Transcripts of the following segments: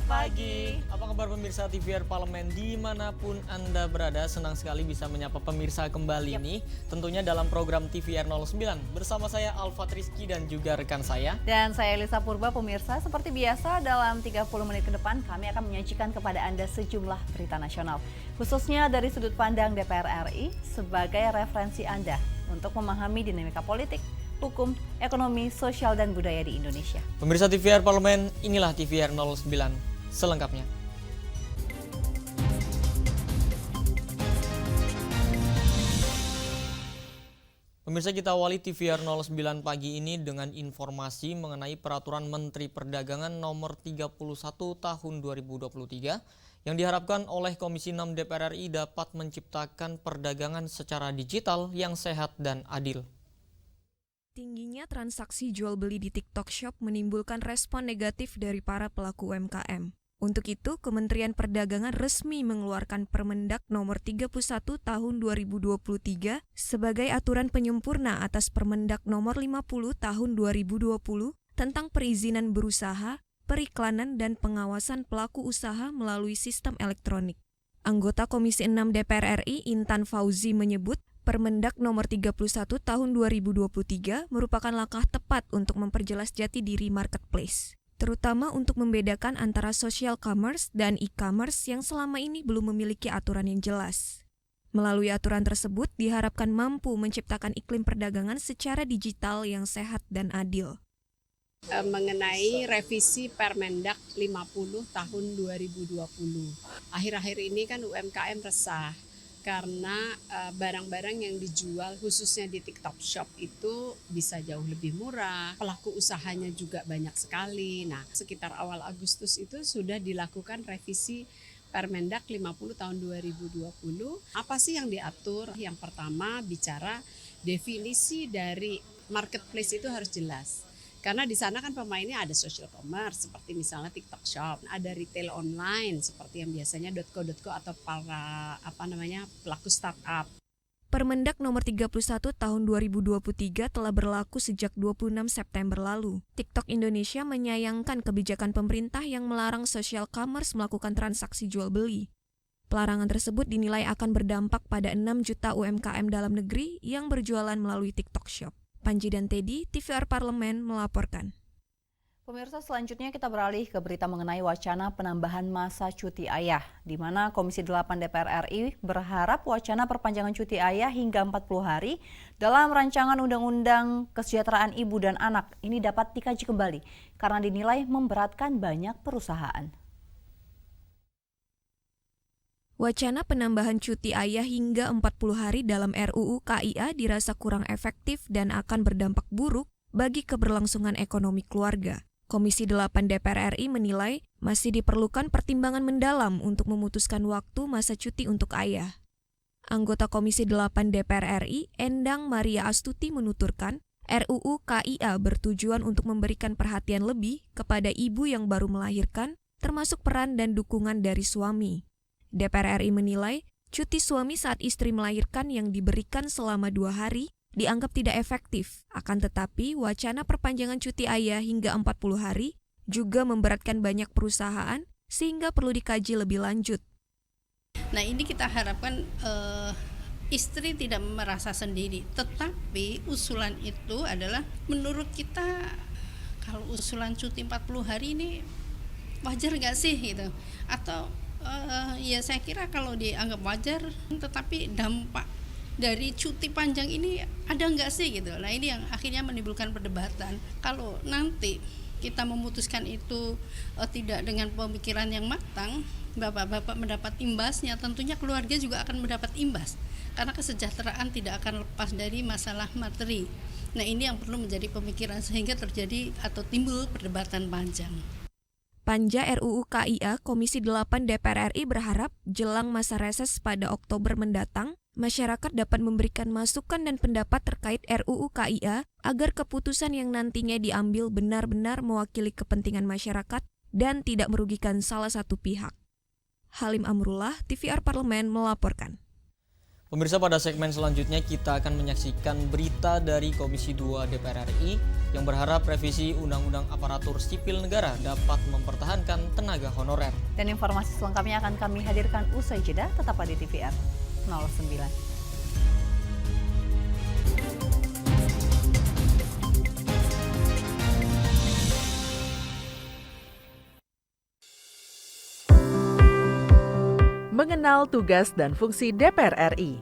pagi. Apa kabar pemirsa TVR Parlemen dimanapun Anda berada? Senang sekali bisa menyapa pemirsa kembali nih. Tentunya dalam program TVR 09 bersama saya Alfat Rizky dan juga rekan saya. Dan saya Elisa Purba. Pemirsa, seperti biasa dalam 30 menit ke depan kami akan menyajikan kepada Anda sejumlah berita nasional. Khususnya dari sudut pandang DPR RI sebagai referensi Anda untuk memahami dinamika politik, hukum, ekonomi, sosial, dan budaya di Indonesia. Pemirsa TVR Parlemen, inilah TVR 09 selengkapnya. Pemirsa, kita awali TVR 09 pagi ini dengan informasi mengenai Peraturan Menteri Perdagangan Nomor 31 Tahun 2023 yang diharapkan oleh Komisi 6 DPR RI dapat menciptakan perdagangan secara digital yang sehat dan adil. Tingginya transaksi jual-beli di TikTok Shop menimbulkan respon negatif dari para pelaku UMKM. Untuk itu, Kementerian Perdagangan resmi mengeluarkan Permendak Nomor 31 Tahun 2023 sebagai aturan penyempurna atas Permendak Nomor 50 Tahun 2020 tentang perizinan berusaha, periklanan, dan pengawasan pelaku usaha melalui sistem elektronik. Anggota Komisi 6 DPR RI Intan Fauzi menyebut, Permendak Nomor 31 Tahun 2023 merupakan langkah tepat untuk memperjelas jati diri marketplace, terutama untuk membedakan antara social commerce dan e-commerce yang selama ini belum memiliki aturan yang jelas. Melalui aturan tersebut diharapkan mampu menciptakan iklim perdagangan secara digital yang sehat dan adil. Mengenai revisi Permendak 50 tahun 2020. Akhir-akhir ini kan UMKM resah karena barang-barang yang dijual khususnya di TikTok Shop itu bisa jauh lebih murah, pelaku usahanya juga banyak sekali. Nah, sekitar awal Agustus itu sudah dilakukan revisi Permendak 50 tahun 2020. Apa sih yang diatur? Yang pertama bicara definisi dari marketplace itu harus jelas. Karena di sana kan pemainnya ada social commerce seperti misalnya TikTok Shop, ada retail online seperti yang biasanya .co.co atau para pelaku startup. Permendak Nomor 31 Tahun 2023 telah berlaku sejak 26 September lalu. TikTok Indonesia menyayangkan kebijakan pemerintah yang melarang social commerce melakukan transaksi jual beli. Pelarangan tersebut dinilai akan berdampak pada 6 juta UMKM dalam negeri yang berjualan melalui TikTok Shop. Panji dan Teddy, TVR Parlemen melaporkan. Pemirsa, selanjutnya kita beralih ke berita mengenai wacana penambahan masa cuti ayah, di mana Komisi 8 DPR RI berharap wacana perpanjangan cuti ayah hingga 40 hari dalam rancangan Undang-Undang Kesejahteraan Ibu dan Anak ini dapat dikaji kembali karena dinilai memberatkan banyak perusahaan. Wacana penambahan cuti ayah hingga 40 hari dalam RUU KIA dirasa kurang efektif dan akan berdampak buruk bagi keberlangsungan ekonomi keluarga. Komisi 8 DPR RI menilai masih diperlukan pertimbangan mendalam untuk memutuskan waktu masa cuti untuk ayah. Anggota Komisi 8 DPR RI, Endang Maria Astuti menuturkan, RUU KIA bertujuan untuk memberikan perhatian lebih kepada ibu yang baru melahirkan, termasuk peran dan dukungan dari suami. DPR RI menilai cuti suami saat istri melahirkan yang diberikan selama 2 hari dianggap tidak efektif. Akan tetapi, wacana perpanjangan cuti ayah hingga 40 hari juga memberatkan banyak perusahaan sehingga perlu dikaji lebih lanjut. Nah, ini kita harapkan istri tidak merasa sendiri. Tetapi usulan itu adalah menurut kita kalau usulan cuti 40 hari ini wajar nggak sih gitu? Atau ya saya kira kalau dianggap wajar, tetapi dampak dari cuti panjang ini ada nggak sih gitu. Nah, ini yang akhirnya menimbulkan perdebatan. Kalau nanti kita memutuskan itu tidak dengan pemikiran yang matang, bapak-bapak mendapat imbasnya, tentunya keluarga juga akan mendapat imbas. Karena kesejahteraan tidak akan lepas dari masalah materi. Nah, ini yang perlu menjadi pemikiran sehingga terjadi atau timbul perdebatan panjang. Panja RUU KIA Komisi 8 DPR RI berharap jelang masa reses pada Oktober mendatang, masyarakat dapat memberikan masukan dan pendapat terkait RUU KIA agar keputusan yang nantinya diambil benar-benar mewakili kepentingan masyarakat dan tidak merugikan salah satu pihak. Halim Amrullah, TVR Parlemen melaporkan. Pemirsa, pada segmen selanjutnya kita akan menyaksikan berita dari Komisi 2 DPR RI yang berharap revisi Undang-Undang Aparatur Sipil Negara dapat mempertahankan tenaga honorer. Dan informasi selengkapnya akan kami hadirkan usai jeda, tetap di TVR 09. Mengenal tugas dan fungsi DPR RI.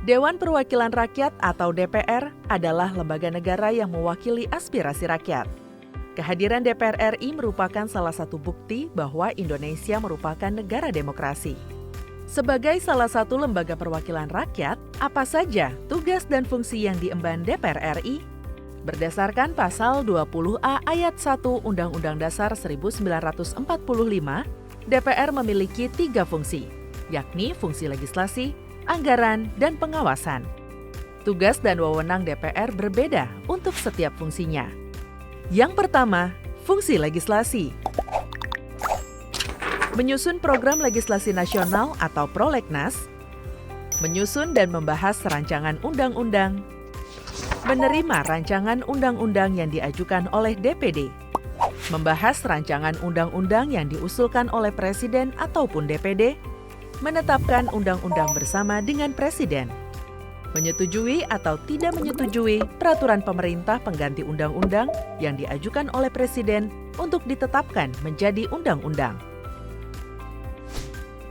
Dewan Perwakilan Rakyat atau DPR adalah lembaga negara yang mewakili aspirasi rakyat. Kehadiran DPR RI merupakan salah satu bukti bahwa Indonesia merupakan negara demokrasi. Sebagai salah satu lembaga perwakilan rakyat, apa saja tugas dan fungsi yang diemban DPR RI? Berdasarkan pasal 20A ayat 1 Undang-Undang Dasar 1945, DPR memiliki 3 fungsi, yakni fungsi legislasi, anggaran, dan pengawasan. Tugas dan wewenang DPR berbeda untuk setiap fungsinya. Yang pertama, fungsi legislasi. Menyusun program legislasi nasional atau prolegnas, menyusun dan membahas rancangan undang-undang, menerima rancangan undang-undang yang diajukan oleh DPD, membahas rancangan undang-undang yang diusulkan oleh Presiden ataupun DPD, menetapkan undang-undang bersama dengan Presiden, menyetujui atau tidak menyetujui peraturan pemerintah pengganti undang-undang yang diajukan oleh Presiden untuk ditetapkan menjadi undang-undang.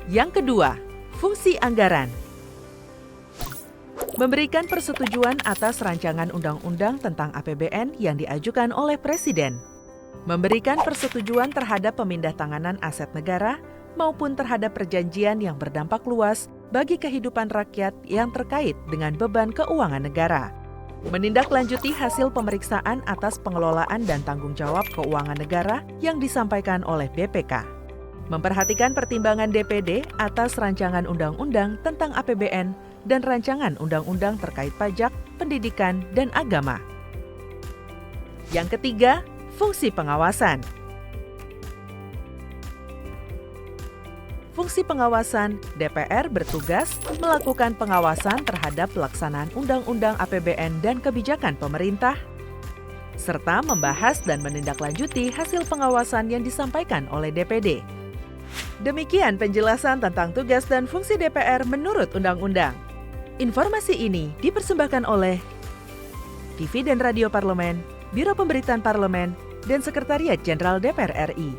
Yang kedua, fungsi anggaran. Memberikan persetujuan atas rancangan undang-undang tentang APBN yang diajukan oleh Presiden. Memberikan persetujuan terhadap pemindahntanganan aset negara maupun terhadap perjanjian yang berdampak luas bagi kehidupan rakyat yang terkait dengan beban keuangan negara. Menindaklanjuti hasil pemeriksaan atas pengelolaan dan tanggung jawab keuangan negara yang disampaikan oleh BPK. Memperhatikan pertimbangan DPD atas rancangan undang-undang tentang APBN dan rancangan undang-undang terkait pajak, pendidikan, dan agama. Yang ketiga, fungsi pengawasan. Fungsi pengawasan, DPR bertugas melakukan pengawasan terhadap pelaksanaan Undang-Undang APBN dan kebijakan pemerintah, serta membahas dan menindaklanjuti hasil pengawasan yang disampaikan oleh DPD. Demikian penjelasan tentang tugas dan fungsi DPR menurut Undang-Undang. Informasi ini dipersembahkan oleh TV dan Radio Parlemen, Biro Pemberitaan Parlemen, dan Sekretariat Jenderal DPR RI.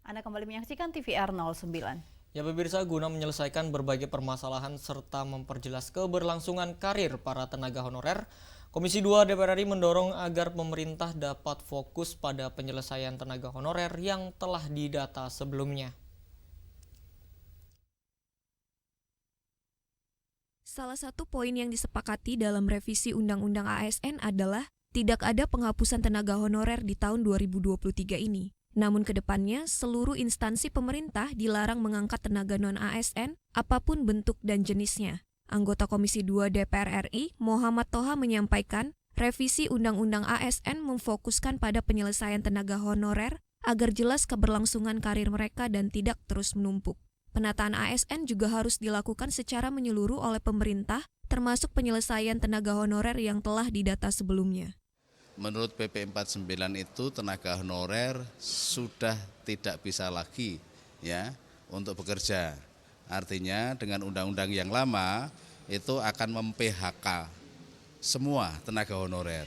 Anda kembali menyaksikan TVR 09. Ya pemirsa, guna menyelesaikan berbagai permasalahan serta memperjelas keberlangsungan karir para tenaga honorer, Komisi 2 DPR RI mendorong agar pemerintah dapat fokus pada penyelesaian tenaga honorer yang telah didata sebelumnya. Salah satu poin yang disepakati dalam revisi Undang-Undang ASN adalah tidak ada penghapusan tenaga honorer di tahun 2023 ini. Namun ke depannya, seluruh instansi pemerintah dilarang mengangkat tenaga non-ASN apapun bentuk dan jenisnya. Anggota Komisi 2 DPR RI, Muhammad Toha menyampaikan, revisi Undang-Undang ASN memfokuskan pada penyelesaian tenaga honorer agar jelas keberlangsungan karir mereka dan tidak terus menumpuk. Penataan ASN juga harus dilakukan secara menyeluruh oleh pemerintah, termasuk penyelesaian tenaga honorer yang telah didata sebelumnya. Menurut PP 49 itu tenaga honorer sudah tidak bisa lagi untuk bekerja. Artinya dengan undang-undang yang lama itu akan mem-PHK semua tenaga honorer.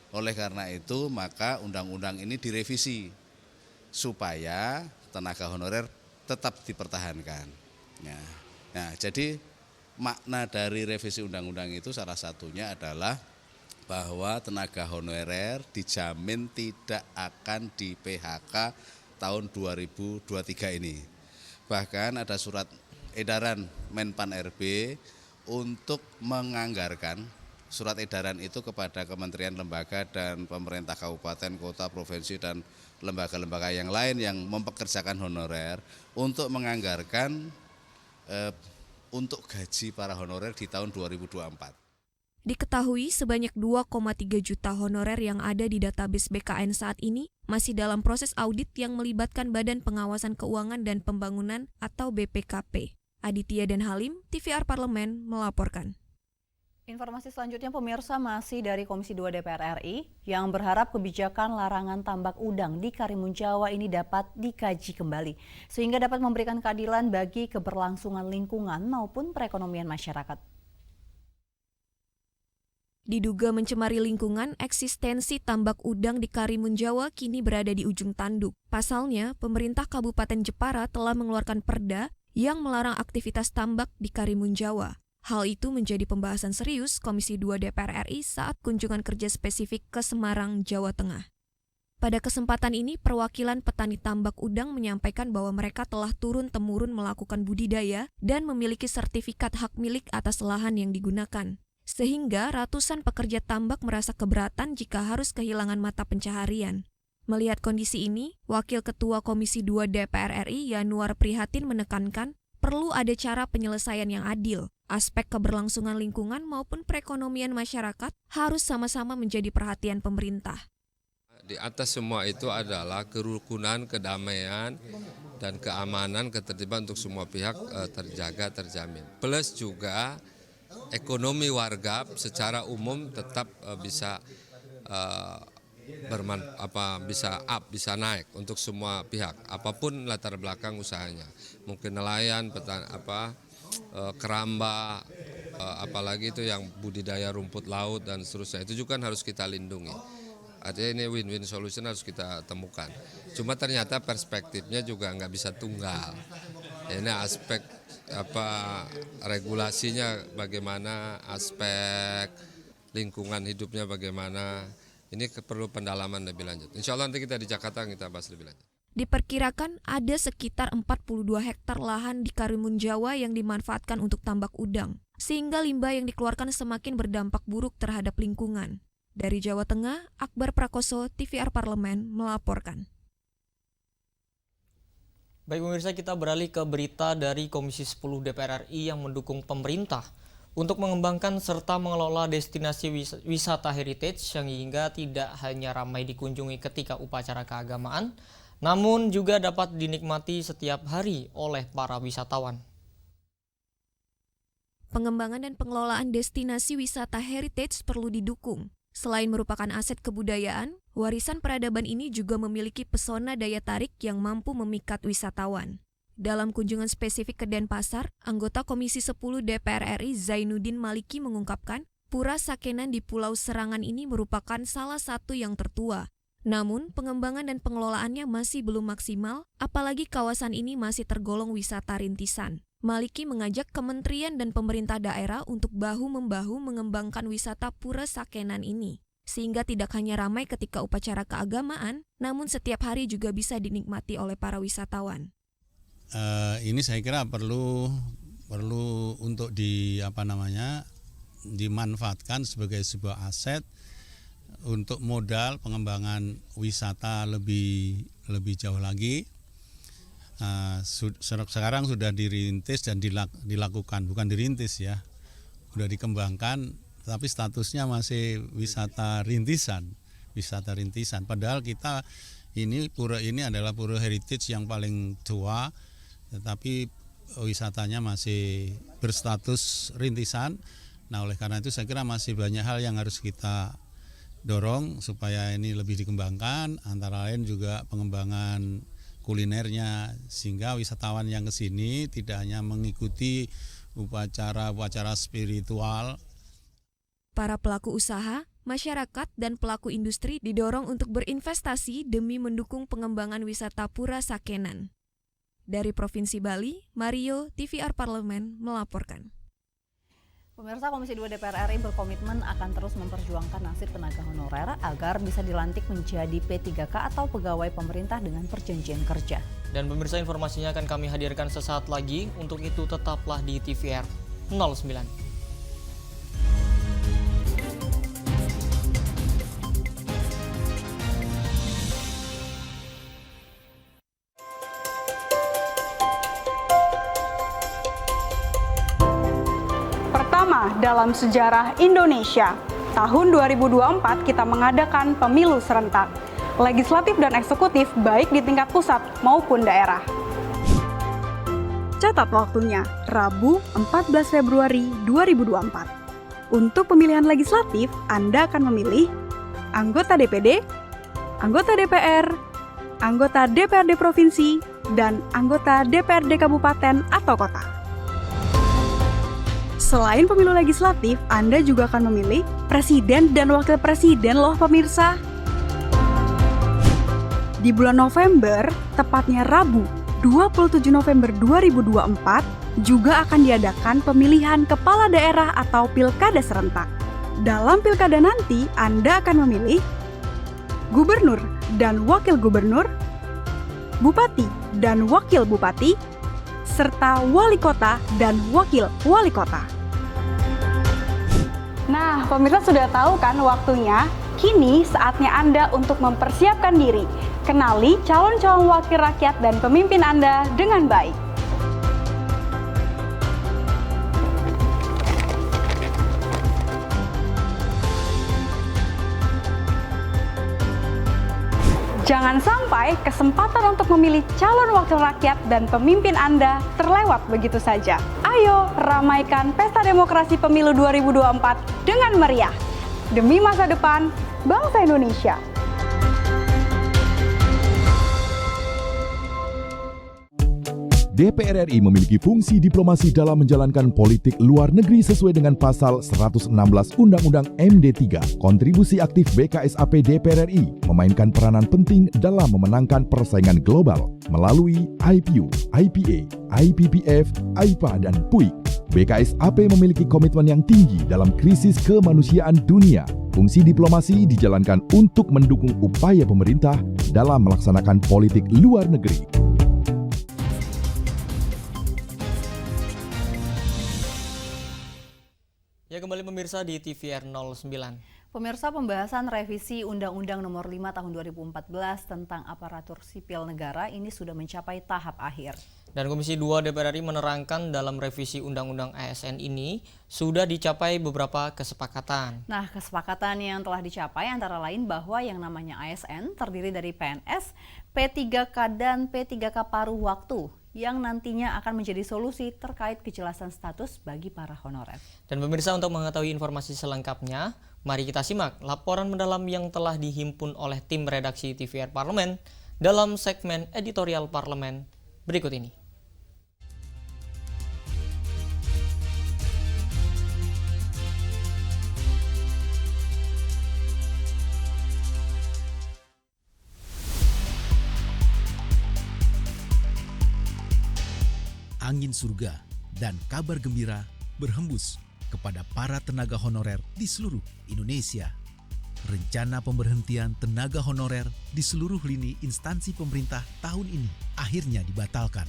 Oleh karena itu maka undang-undang ini direvisi supaya tenaga honorer tetap dipertahankan. Nah, jadi makna dari revisi undang-undang itu salah satunya adalah bahwa tenaga honorer dijamin tidak akan di PHK tahun 2023 ini. Bahkan ada surat edaran Menpan RB untuk menganggarkan surat edaran itu kepada kementerian, lembaga, dan pemerintah kabupaten, kota, provinsi, dan lembaga-lembaga yang lain yang mempekerjakan honorer untuk menganggarkan untuk gaji para honorer di tahun 2024. Diketahui sebanyak 2,3 juta honorer yang ada di database BKN saat ini masih dalam proses audit yang melibatkan Badan Pengawasan Keuangan dan Pembangunan atau BPKP. Aditya dan Halim, TVR Parlemen melaporkan. Informasi selanjutnya pemirsa masih dari Komisi 2 DPR RI yang berharap kebijakan larangan tambak udang di Karimun Jawa ini dapat dikaji kembali sehingga dapat memberikan keadilan bagi keberlangsungan lingkungan maupun perekonomian masyarakat. Diduga mencemari lingkungan, eksistensi tambak udang di Karimun Jawa kini berada di ujung tanduk. Pasalnya, pemerintah Kabupaten Jepara telah mengeluarkan perda yang melarang aktivitas tambak di Karimun Jawa. Hal itu menjadi pembahasan serius Komisi 2 DPR RI saat kunjungan kerja spesifik ke Semarang, Jawa Tengah. Pada kesempatan ini, perwakilan petani tambak udang menyampaikan bahwa mereka telah turun-temurun melakukan budidaya dan memiliki sertifikat hak milik atas lahan yang digunakan. Sehingga ratusan pekerja tambak merasa keberatan jika harus kehilangan mata pencaharian. Melihat kondisi ini, Wakil Ketua Komisi 2 DPR RI Yanuar Prihatin menekankan perlu ada cara penyelesaian yang adil. Aspek keberlangsungan lingkungan maupun perekonomian masyarakat harus sama-sama menjadi perhatian pemerintah. Di atas semua itu adalah kerukunan, kedamaian, dan keamanan, ketertiban untuk semua pihak terjaga, terjamin. Plus juga ekonomi warga secara umum tetap bisa bisa naik untuk semua pihak, apapun latar belakang usahanya. Mungkin nelayan, keramba, apalagi itu yang budidaya rumput laut dan seterusnya. Itu juga harus kita lindungi. Artinya ini win-win solution harus kita temukan. Cuma ternyata perspektifnya juga nggak bisa tunggal. Ini aspek regulasinya bagaimana, aspek lingkungan hidupnya bagaimana. Ini perlu pendalaman lebih lanjut. Insya Allah nanti kita di Jakarta kita bahas lebih lanjut. Diperkirakan ada sekitar 42 hektar lahan di Karimun Jawa yang dimanfaatkan untuk tambak udang, sehingga limbah yang dikeluarkan semakin berdampak buruk terhadap lingkungan. Dari Jawa Tengah, Akbar Prakoso, TVR Parlemen melaporkan. Baik pemirsa, kita beralih ke berita dari Komisi 10 DPR RI yang mendukung pemerintah untuk mengembangkan serta mengelola destinasi wisata heritage yang hingga tidak hanya ramai dikunjungi ketika upacara keagamaan, namun juga dapat dinikmati setiap hari oleh para wisatawan. Pengembangan dan pengelolaan destinasi wisata heritage perlu didukung. Selain merupakan aset kebudayaan, warisan peradaban ini juga memiliki pesona daya tarik yang mampu memikat wisatawan. Dalam kunjungan spesifik ke Denpasar, anggota Komisi 10 DPR RI Zainuddin Maliki mengungkapkan, Pura Sakenan di Pulau Serangan ini merupakan salah satu yang tertua. Namun, pengembangan dan pengelolaannya masih belum maksimal, apalagi kawasan ini masih tergolong wisata rintisan. Maliki mengajak kementerian dan pemerintah daerah untuk bahu-membahu mengembangkan wisata Pura Sakenan ini, sehingga tidak hanya ramai ketika upacara keagamaan, namun setiap hari juga bisa dinikmati oleh para wisatawan. Ini saya kira perlu untuk dimanfaatkan sebagai sebuah aset untuk modal pengembangan wisata lebih jauh lagi. Sekarang sudah dirintis dan dilakukan, bukan dirintis ya, sudah dikembangkan, tapi statusnya masih wisata rintisan. Padahal kita pura ini adalah pura heritage yang paling tua, tetapi wisatanya masih berstatus rintisan. Nah, oleh karena itu saya kira masih banyak hal yang harus kita dorong supaya ini lebih dikembangkan, antara lain juga pengembangan kulinernya, sehingga wisatawan yang ke sini tidak hanya mengikuti upacara spiritual. Para pelaku usaha, masyarakat, dan pelaku industri didorong untuk berinvestasi demi mendukung pengembangan wisata Pura Sakenan. Dari Provinsi Bali, Mario, TVR Parlemen melaporkan. Pemirsa, Komisi 2 DPR RI berkomitmen akan terus memperjuangkan nasib tenaga honorer agar bisa dilantik menjadi P3K atau pegawai pemerintah dengan perjanjian kerja. Dan pemirsa, informasinya akan kami hadirkan sesaat lagi. Untuk itu tetaplah di TVR 09. Pertama, pertama dalam sejarah Indonesia, tahun 2024 kita mengadakan pemilu serentak, legislatif dan eksekutif baik di tingkat pusat maupun daerah. Catat waktunya, Rabu 14 Februari 2024. Untuk pemilihan legislatif, Anda akan memilih anggota DPD, anggota DPR, anggota DPRD Provinsi, dan anggota DPRD Kabupaten atau Kota. Selain pemilu legislatif, Anda juga akan memilih presiden dan wakil presiden loh pemirsa. Di bulan November, tepatnya Rabu 27 November 2024, juga akan diadakan pemilihan kepala daerah atau pilkada serentak. Dalam pilkada nanti, Anda akan memilih gubernur dan wakil gubernur, bupati dan wakil bupati, serta wali kota dan wakil wali kota. Nah, pemirsa sudah tahu kan waktunya? Kini saatnya Anda untuk mempersiapkan diri. Kenali calon-calon wakil rakyat dan pemimpin Anda dengan baik. Jangan sampai kesempatan untuk memilih calon wakil rakyat dan pemimpin Anda terlewat begitu saja. Ayo ramaikan Pesta Demokrasi Pemilu 2024 dengan meriah. Demi masa depan bangsa Indonesia. DPR RI memiliki fungsi diplomasi dalam menjalankan politik luar negeri sesuai dengan pasal 116 Undang-Undang MD 3. Kontribusi aktif BKSAP DPR RI memainkan peranan penting dalam memenangkan persaingan global melalui IPU, IPA, IPPF, AIPA, dan PUIK. BKSAP memiliki komitmen yang tinggi dalam krisis kemanusiaan dunia. Fungsi diplomasi dijalankan untuk mendukung upaya pemerintah dalam melaksanakan politik luar negeri. Ya, kembali pemirsa di TVR 09. Pemirsa, pembahasan revisi Undang-Undang Nomor 5 Tahun 2014 tentang aparatur sipil negara ini sudah mencapai tahap akhir. Dan Komisi 2 DPR RI menerangkan dalam revisi Undang-Undang ASN ini sudah dicapai beberapa kesepakatan. Nah, kesepakatan yang telah dicapai antara lain bahwa yang namanya ASN terdiri dari PNS, P3K dan P3K paruh waktu yang nantinya akan menjadi solusi terkait kejelasan status bagi para honorer. Dan pemirsa, untuk mengetahui informasi selengkapnya, mari kita simak laporan mendalam yang telah dihimpun oleh tim redaksi TVR Parlemen dalam segmen editorial Parlemen berikut ini. Angin surga dan kabar gembira berhembus kepada para tenaga honorer di seluruh Indonesia. Rencana pemberhentian tenaga honorer di seluruh lini instansi pemerintah tahun ini akhirnya dibatalkan.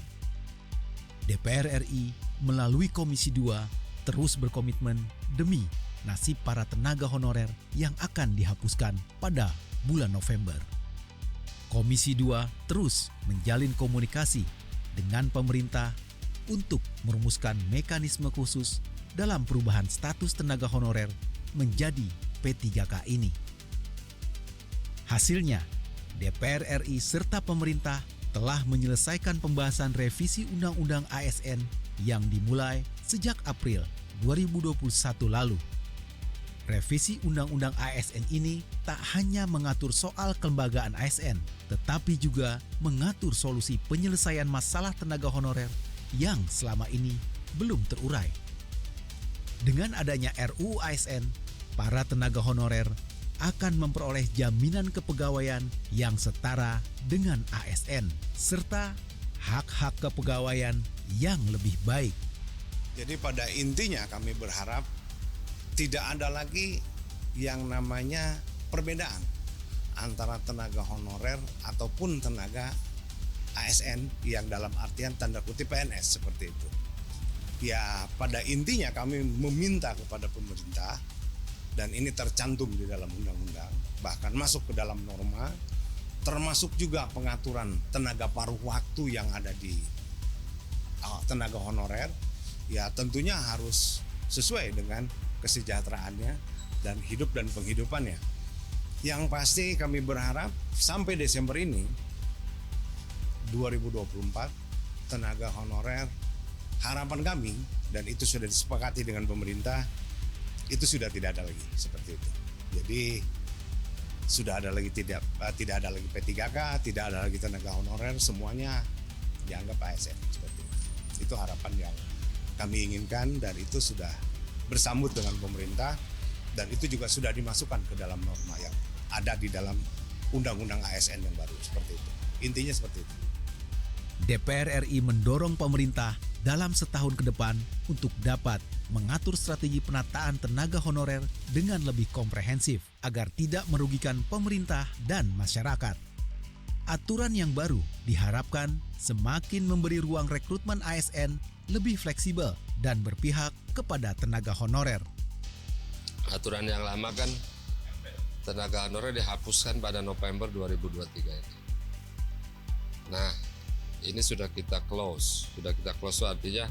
DPR RI melalui Komisi 2 terus berkomitmen demi nasib para tenaga honorer yang akan dihapuskan pada bulan November. Komisi 2 terus menjalin komunikasi dengan pemerintah untuk merumuskan mekanisme khusus dalam perubahan status tenaga honorer menjadi P3K ini. Hasilnya, DPR RI serta pemerintah telah menyelesaikan pembahasan revisi Undang-Undang ASN yang dimulai sejak April 2021 lalu. Revisi Undang-Undang ASN ini tak hanya mengatur soal kelembagaan ASN, tetapi juga mengatur solusi penyelesaian masalah tenaga honorer yang selama ini belum terurai. Dengan adanya RUU ASN, para tenaga honorer akan memperoleh jaminan kepegawaian yang setara dengan ASN, serta hak-hak kepegawaian yang lebih baik. Jadi pada intinya kami berharap tidak ada lagi yang namanya perbedaan antara tenaga honorer ataupun tenaga ASN yang dalam artian tanda kutip PNS seperti itu. Ya, pada intinya kami meminta kepada pemerintah, dan ini tercantum di dalam undang-undang, bahkan masuk ke dalam norma, termasuk juga pengaturan tenaga paruh waktu yang ada di tenaga honorer, ya tentunya harus sesuai dengan kesejahteraannya dan hidup dan penghidupannya. Yang pasti kami berharap sampai Desember ini 2024 tenaga honorer, harapan kami dan itu sudah disepakati dengan pemerintah, itu sudah tidak ada lagi seperti itu. Jadi sudah ada lagi tidak ada lagi P3K, tidak ada lagi tenaga honorer, semuanya dianggap ASN seperti itu. Itu harapan yang kami inginkan dan itu sudah bersambut dengan pemerintah dan itu juga sudah dimasukkan ke dalam norma yang ada di dalam Undang-Undang ASN yang baru seperti itu. Intinya seperti itu. DPR RI mendorong pemerintah dalam setahun ke depan untuk dapat mengatur strategi penataan tenaga honorer dengan lebih komprehensif agar tidak merugikan pemerintah dan masyarakat. Aturan yang baru diharapkan semakin memberi ruang rekrutmen ASN lebih fleksibel dan berpihak kepada tenaga honorer. Aturan yang lama kan tenaga honorer dihapuskan pada November 2023 ini. Nah, ini sudah kita close itu artinya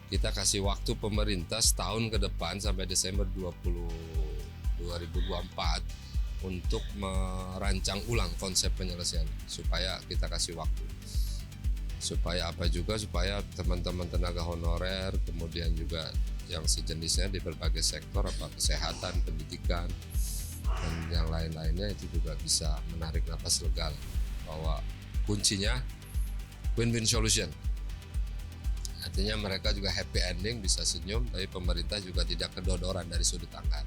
kita kasih waktu pemerintah setahun ke depan sampai Desember 2024 untuk merancang ulang konsep penyelesaian supaya kita kasih waktu. Supaya apa juga, supaya teman-teman tenaga honorer kemudian juga yang sejenisnya di berbagai sektor, apa kesehatan, pendidikan, dan yang lain-lainnya itu juga bisa menarik napas lega bahwa kuncinya win-win solution. Artinya mereka juga happy ending, bisa senyum, tapi pemerintah juga tidak kedodoran dari sudut anggaran.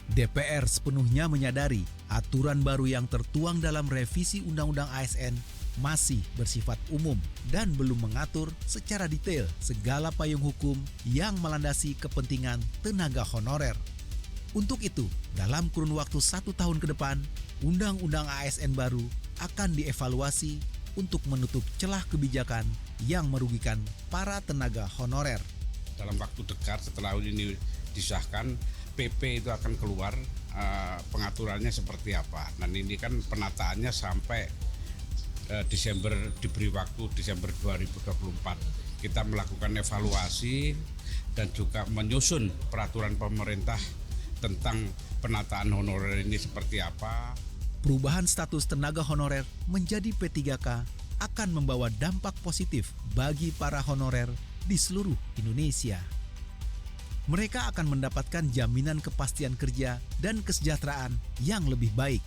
DPR sepenuhnya menyadari aturan baru yang tertuang dalam revisi Undang-Undang ASN masih bersifat umum dan belum mengatur secara detail segala payung hukum yang melandasi kepentingan tenaga honorer. Untuk itu, dalam kurun waktu 1 tahun ke depan, Undang-Undang ASN baru akan dievaluasi untuk menutup celah kebijakan yang merugikan para tenaga honorer. Dalam waktu dekat setelah ini disahkan, PP itu akan keluar pengaturannya seperti apa. Dan ini kan penataannya sampai Desember, diberi waktu Desember 2024. Kita melakukan evaluasi dan juga menyusun peraturan pemerintah tentang penataan honorer ini seperti apa. Perubahan status tenaga honorer menjadi P3K akan membawa dampak positif bagi para honorer di seluruh Indonesia. Mereka akan mendapatkan jaminan kepastian kerja dan kesejahteraan yang lebih baik.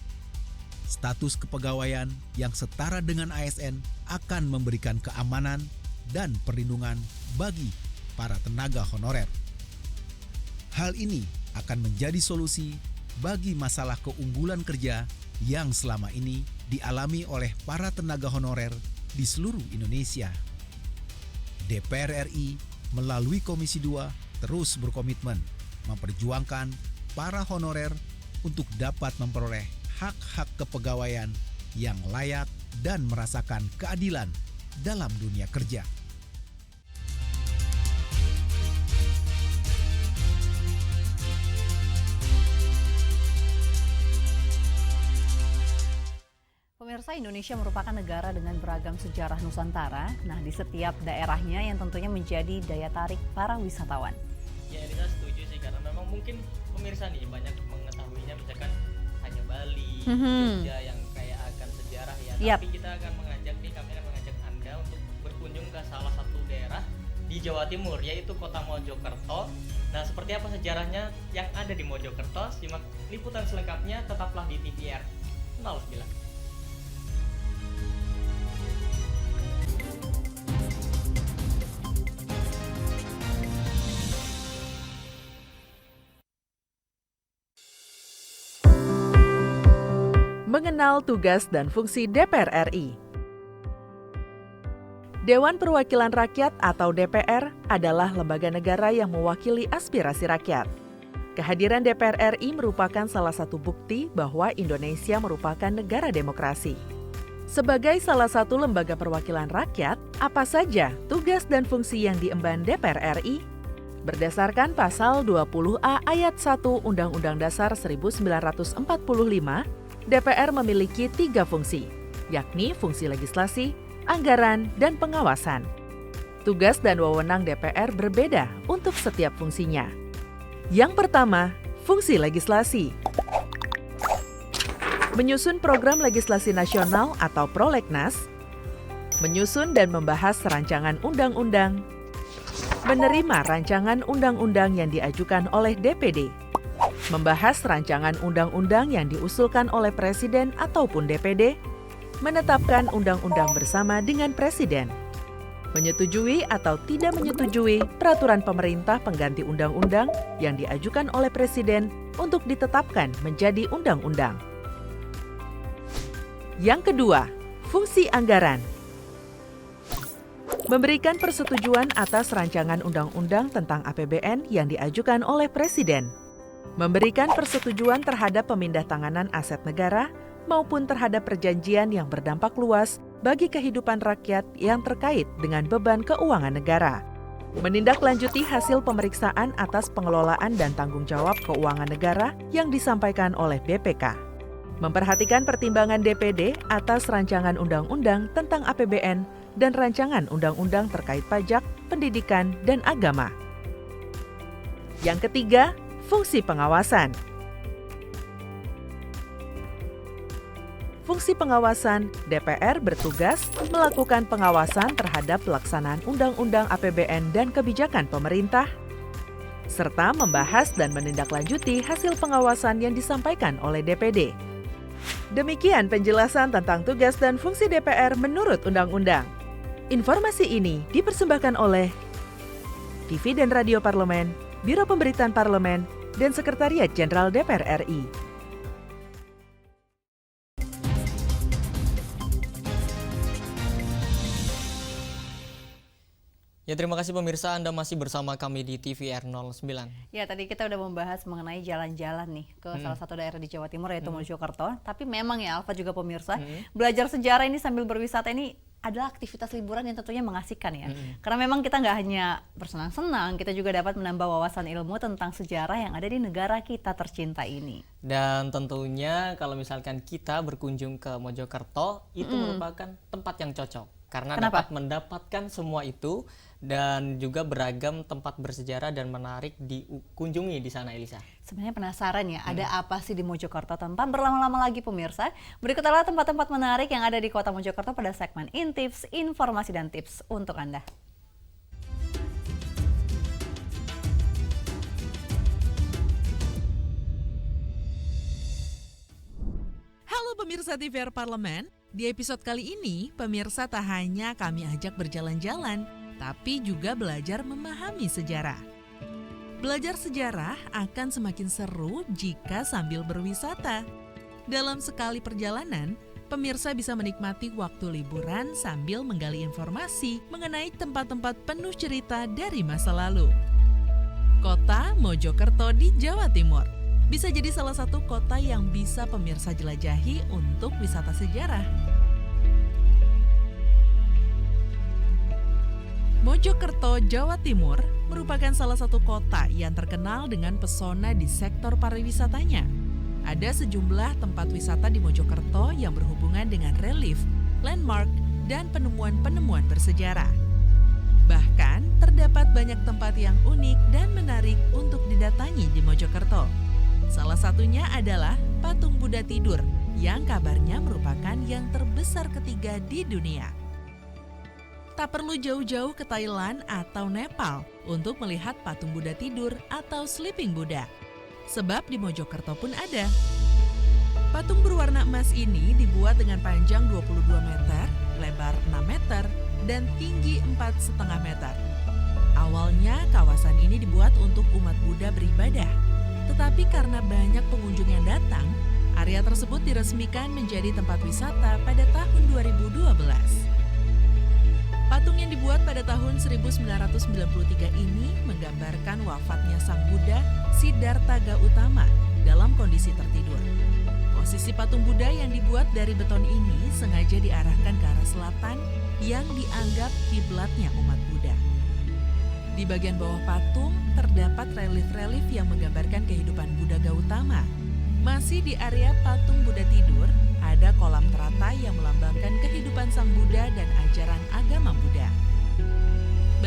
Status kepegawaian yang setara dengan ASN akan memberikan keamanan dan perlindungan bagi para tenaga honorer. Hal ini akan menjadi solusi bagi masalah keunggulan kerja yang selama ini dialami oleh para tenaga honorer di seluruh Indonesia. DPR RI melalui Komisi 2 terus berkomitmen memperjuangkan para honorer untuk dapat memperoleh hak-hak kepegawaian yang layak dan merasakan keadilan dalam dunia kerja. Pemirsa, Indonesia merupakan negara dengan beragam sejarah Nusantara. Nah, di setiap daerahnya yang tentunya menjadi daya tarik para wisatawan. Ya, Elisa setuju sih, karena memang mungkin pemirsa nih banyak mengetahuinya misalkan hanya Bali, Jogja yang kayak akan sejarah ya. Tapi kita akan kami akan mengajak Anda untuk berkunjung ke salah satu daerah di Jawa Timur, yaitu Kota Mojokerto. Nah, seperti apa sejarahnya yang ada di Mojokerto? Simak liputan selengkapnya, tetaplah di TVR 09. Mengenal tugas dan fungsi DPR RI. Dewan Perwakilan Rakyat atau DPR adalah lembaga negara yang mewakili aspirasi rakyat. Kehadiran DPR RI merupakan salah satu bukti bahwa Indonesia merupakan negara demokrasi. Sebagai salah satu lembaga perwakilan rakyat, apa saja tugas dan fungsi yang diemban DPR RI? Berdasarkan pasal 20A ayat 1 Undang-Undang Dasar 1945, DPR memiliki 3 fungsi, yakni fungsi legislasi, anggaran, dan pengawasan. Tugas dan wewenang DPR berbeda untuk setiap fungsinya. Yang pertama, fungsi legislasi. Menyusun program legislasi nasional atau prolegnas, menyusun dan membahas rancangan undang-undang, menerima rancangan undang-undang yang diajukan oleh DPD, membahas rancangan undang-undang yang diusulkan oleh Presiden ataupun DPD, menetapkan undang-undang bersama dengan Presiden, menyetujui atau tidak menyetujui peraturan pemerintah pengganti undang-undang yang diajukan oleh Presiden untuk ditetapkan menjadi undang-undang. Yang kedua, fungsi anggaran. Memberikan persetujuan atas rancangan undang-undang tentang APBN yang diajukan oleh Presiden. Memberikan persetujuan terhadap pemindah-tanganan aset negara maupun terhadap perjanjian yang berdampak luas bagi kehidupan rakyat yang terkait dengan beban keuangan negara. Menindaklanjuti hasil pemeriksaan atas pengelolaan dan tanggung jawab keuangan negara yang disampaikan oleh BPK. Memperhatikan pertimbangan DPD atas rancangan undang-undang tentang APBN dan rancangan undang-undang terkait pajak, pendidikan, dan agama. Yang ketiga, fungsi pengawasan. Fungsi pengawasan, DPR bertugas melakukan pengawasan terhadap pelaksanaan Undang-Undang APBN dan kebijakan pemerintah, serta membahas dan menindaklanjuti hasil pengawasan yang disampaikan oleh DPD. Demikian penjelasan tentang tugas dan fungsi DPR menurut Undang-Undang. Informasi ini dipersembahkan oleh TV dan Radio Parlemen, Biro Pemberitaan Parlemen, dan Sekretariat Jenderal DPR RI. Ya, terima kasih pemirsa, Anda masih bersama kami di TVR 09. Ya, tadi kita udah membahas mengenai jalan-jalan nih ke salah satu daerah di Jawa Timur yaitu Mojokerto. Tapi memang ya Alfa juga pemirsa, belajar sejarah ini sambil berwisata ini adalah aktivitas liburan yang tentunya mengasihkan ya. Karena memang kita nggak hanya bersenang-senang, kita juga dapat menambah wawasan ilmu tentang sejarah yang ada di negara kita tercinta ini. Dan tentunya kalau misalkan kita berkunjung ke Mojokerto, itu merupakan tempat yang cocok. Karena dapat mendapatkan semua itu dan juga beragam tempat bersejarah dan menarik dikunjungi di sana, Elisa. Sebenarnya penasaran ya, ada apa sih di Mojokerto? Tanpa berlama-lama lagi pemirsa, berikut adalah tempat-tempat menarik yang ada di kota Mojokerto pada segmen Intips, informasi dan tips untuk Anda. Halo pemirsa TVR Parlemen, di episode kali ini pemirsa tak hanya kami ajak berjalan-jalan, tapi juga belajar memahami sejarah. Belajar sejarah akan semakin seru jika sambil berwisata. Dalam sekali perjalanan, pemirsa bisa menikmati waktu liburan sambil menggali informasi mengenai tempat-tempat penuh cerita dari masa lalu. Kota Mojokerto di Jawa Timur bisa jadi salah satu kota yang bisa pemirsa jelajahi untuk wisata sejarah. Mojokerto, Jawa Timur merupakan salah satu kota yang terkenal dengan pesona di sektor pariwisatanya. Ada sejumlah tempat wisata di Mojokerto yang berhubungan dengan relief, landmark, dan penemuan-penemuan bersejarah. Bahkan, terdapat banyak tempat yang unik dan menarik untuk didatangi di Mojokerto. Salah satunya adalah Patung Buddha Tidur, yang kabarnya merupakan yang terbesar ketiga di dunia. Tak perlu jauh-jauh ke Thailand atau Nepal untuk melihat patung Buddha tidur atau Sleeping Buddha. Sebab di Mojokerto pun ada. Patung berwarna emas ini dibuat dengan panjang 22 meter, lebar 6 meter, dan tinggi 4,5 meter. Awalnya kawasan ini dibuat untuk umat Buddha beribadah. Tetapi karena banyak pengunjung yang datang, area tersebut diresmikan menjadi tempat wisata pada tahun 2012. Patung yang dibuat pada tahun 1993 ini menggambarkan wafatnya Sang Buddha Siddhartha Gautama dalam kondisi tertidur. Posisi patung Buddha yang dibuat dari beton ini sengaja diarahkan ke arah selatan yang dianggap kiblatnya umat Buddha. Di bagian bawah patung terdapat relief-relief yang menggambarkan kehidupan Buddha Gautama. Masih di area patung Buddha tidur, ada kolam teratai yang melambangkan kehidupan Sang Buddha dan ajaran agama Buddha.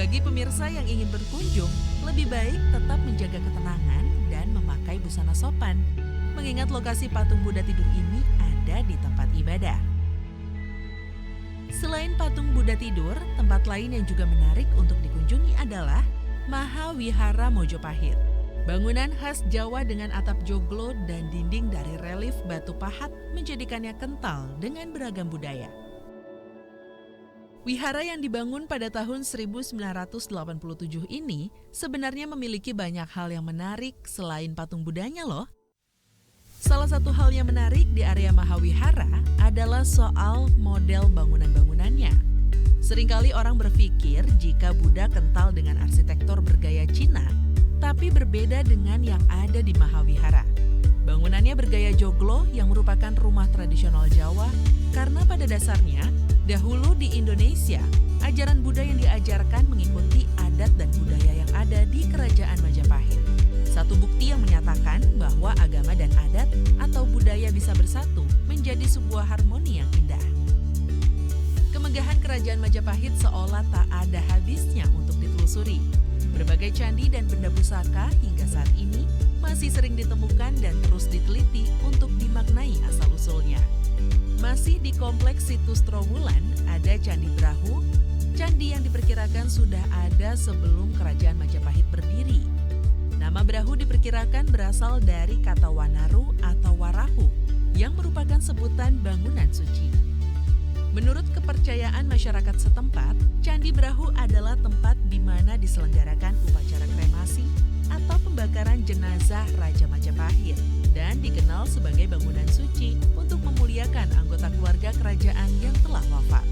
Bagi pemirsa yang ingin berkunjung, lebih baik tetap menjaga ketenangan dan memakai busana sopan, mengingat lokasi patung Buddha tidur ini ada di tempat ibadah. Selain patung Buddha tidur, tempat lain yang juga menarik untuk dikunjungi adalah Mahawihara Mojopahit. Bangunan khas Jawa dengan atap joglo dan dinding dari relief batu pahat menjadikannya kental dengan beragam budaya. Wihara yang dibangun pada tahun 1987 ini sebenarnya memiliki banyak hal yang menarik selain patung Budanya loh. Salah satu hal yang menarik di area Mahawihara adalah soal model bangunan-bangunannya. Seringkali orang berpikir jika Buddha kental dengan arsitektur bergaya Cina, tapi berbeda dengan yang ada di Mahawihara. Bangunannya bergaya joglo yang merupakan rumah tradisional Jawa karena pada dasarnya dahulu di Indonesia, ajaran Buddha yang diajarkan mengikuti adat dan budaya yang ada di Kerajaan Majapahit. Satu bukti yang menyatakan bahwa agama dan adat atau budaya bisa bersatu menjadi sebuah harmoni yang indah. Kemegahan Kerajaan Majapahit seolah tak ada habisnya untuk ditelusuri. Berbagai candi dan benda pusaka hingga saat ini masih sering ditemukan dan terus diteliti untuk dimaknai asal-usulnya. Masih di kompleks situs Trowulan ada Candi Brahu, candi yang diperkirakan sudah ada sebelum Kerajaan Majapahit berdiri. Nama Brahu diperkirakan berasal dari kata Wanaru atau Warahu, yang merupakan sebutan bangunan suci. Menurut kepercayaan masyarakat setempat, Candi Brahu adalah tempat di mana diselenggarakan upacara kremasi atau pembakaran jenazah Raja Majapahit dan dikenal sebagai bangunan suci untuk memuliakan anggota keluarga kerajaan yang telah wafat.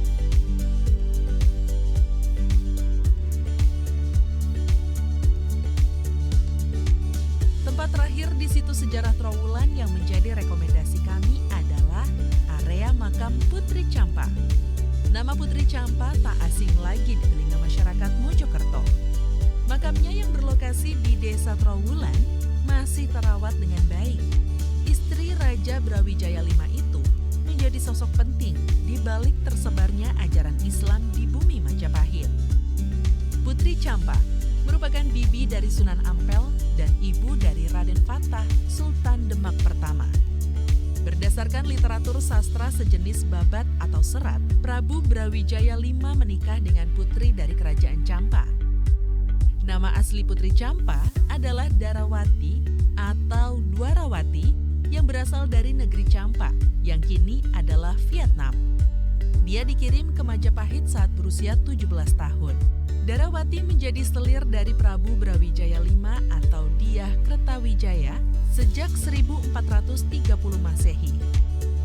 Tempat terakhir di situs sejarah Trowulan yang menjadi rekomendasi kami adalah area makam Putri Campa. Nama Putri Campa tak asing lagi di telinga masyarakat Mojokerto. Makamnya yang berlokasi di Desa Trowulan masih terawat dengan baik. Istri Raja Brawijaya V itu menjadi sosok penting di balik tersebarnya ajaran Islam di bumi Majapahit. Putri Campa merupakan bibi dari Sunan Ampel dan ibu dari Raden Fatah, Sultan Demak pertama. Berdasarkan literatur sastra sejenis babat atau serat, Prabu Brawijaya V menikah dengan putri dari Kerajaan Campa. Nama asli Putri Campa adalah Darawati atau Dwarawati yang berasal dari negeri Campa yang kini adalah Vietnam. Dia dikirim ke Majapahit saat berusia 17 tahun. Darawati menjadi selir dari Prabu Brawijaya V atau Dyah Kertawijaya sejak 1430 Masehi.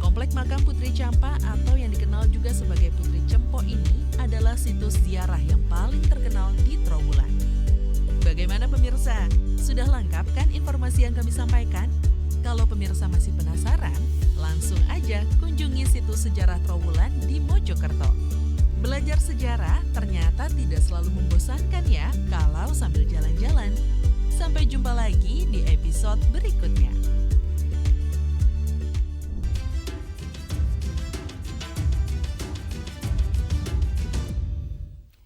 Komplek makam Putri Campa atau yang dikenal juga sebagai Putri Cempo ini adalah situs ziarah yang paling terkenal di Trowulan. Bagaimana pemirsa? Sudah lengkap kan informasi yang kami sampaikan? Kalau pemirsa masih penasaran, langsung aja kunjungi situs sejarah Trowulan di Mojokerto. Belajar sejarah ternyata tidak selalu membosankan ya kalau sambil jalan-jalan. Sampai jumpa lagi di episode berikutnya.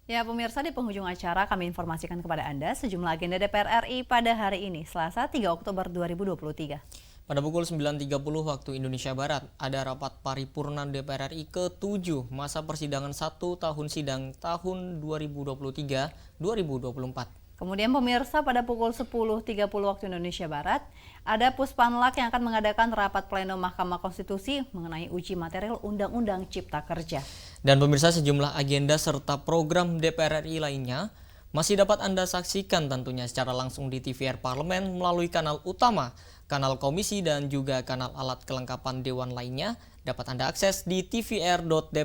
Ya pemirsa, di penghujung acara kami informasikan kepada Anda sejumlah agenda DPR RI pada hari ini, Selasa 3 Oktober 2023. Pada pukul 9.30 waktu Indonesia Barat, ada rapat paripurna DPR RI ke-7 masa persidangan 1 tahun sidang tahun 2023-2024. Kemudian pemirsa, pada pukul 10.30 waktu Indonesia Barat, ada Puspanlak yang akan mengadakan rapat pleno Mahkamah Konstitusi mengenai uji material Undang-Undang Cipta Kerja. Dan pemirsa, sejumlah agenda serta program DPR RI lainnya masih dapat Anda saksikan tentunya secara langsung di TVR Parlemen melalui kanal utama, kanal komisi dan juga kanal alat kelengkapan dewan lainnya dapat Anda akses di tvr.dpr.go.id.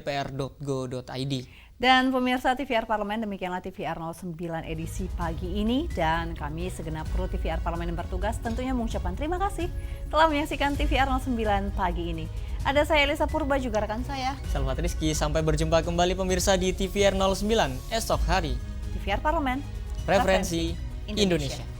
Dan pemirsa TVR Parlemen, demikianlah TVR 09 edisi pagi ini, dan kami segenap kru TVR Parlemen yang bertugas tentunya mengucapkan terima kasih telah menyaksikan TVR 09 pagi ini. Ada saya Elisa Purba, juga rekan saya Salvat Rizky. Sampai berjumpa kembali pemirsa di TVR 09 esok hari. TVR Parlemen, Referensi Indonesia.